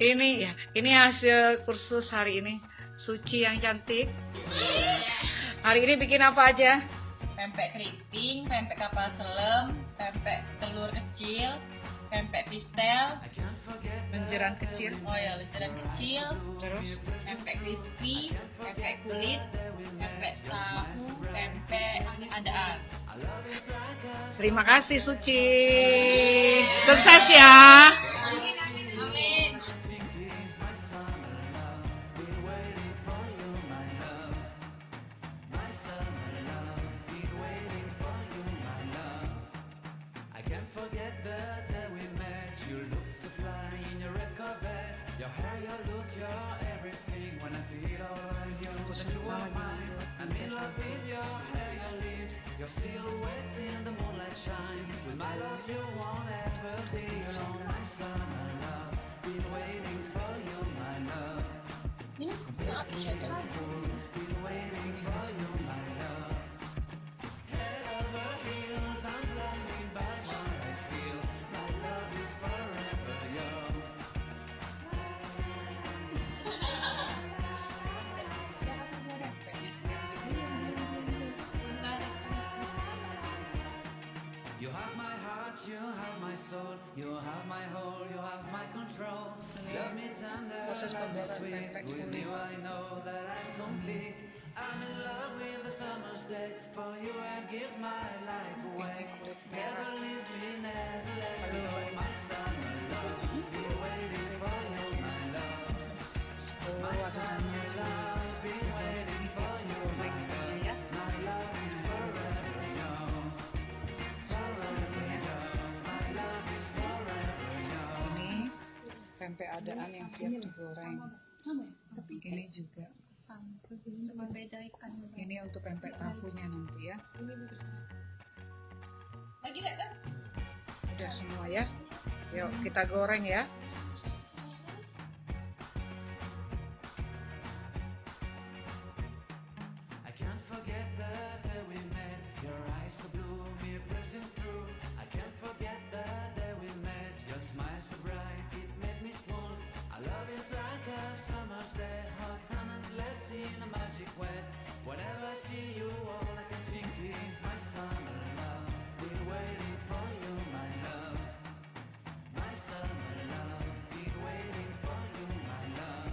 Ini ya, ini hasil kursus hari ini. Suci yang cantik. Hari ini bikin apa aja? Pempek keriting, pempek kapal selam, pempek telur kecil, pempek pistel, Lenjeran kecil. oh ya lenjeran kecil, Terus pempek crispy, pempek kulit, pempek tahu, pempek adaan. terima kasih Suci. Sukses ya. Amin amin amin. Ini habis ya kan? You have my heart, you have my soul, you have my whole, you have my control. Love me tender, love me sweet. With you I know that I'm complete. I'm in love with the summer's day. For you I'd give my life away. Never leave me, never let me go. My summer love, been waiting for you, my love. My summer love, been waiting for you, my love. My love is forever yours. Ini pempek adaan yang siap digoreng. Ini juga. Ini untuk pempek tahunya nanti ya. Lagi enggak kan? Udah semua ya. Yuk kita goreng ya. I can't forget the day we met. Your eyes so blue, me piercing through. I can't forget the day we met. Your smile so bright, it made me swoon. Our love is like a summer's day, hot and endless in a magic way. Whenever I see you, all I can think is my summer love. Been waiting for you, my love. My summer love. Been waiting for you, my love.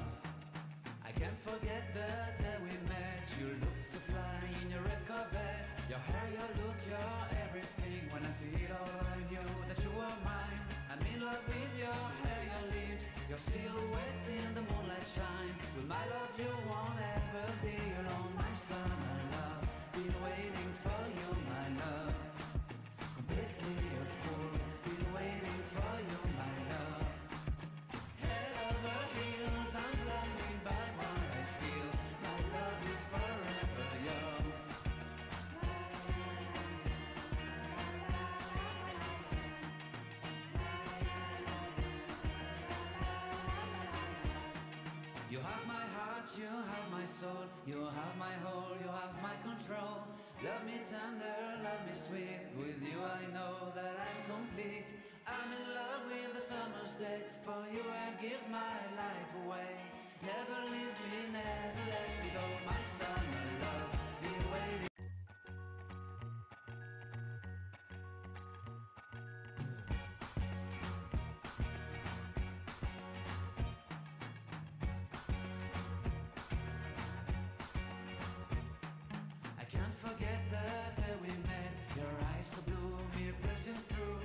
I can't forget the day we met. You looked so fly in your red Corvette. Your hair, your look, your everything. When I see it all, I knew that you were mine. I'm in love with your hair, your lips, your silhouette in the moonlight shine. With my love, you won't ever be alone. My summer love, been waiting for you, my love. Completely a fool, been waiting for you, my love. Head over heels, I'm blinded by what I feel. My love is forever yours. You have my heart, you have my soul, you have my whole, you have my control. Love me tender, love me sweet. With you I know that I'm complete. I'm in love with the summer's day. For you I'd give my life away. Never leave me, never let me go. My summer love, been waiting. I can't forget the day we met. Your eyes so blue, me piercing through.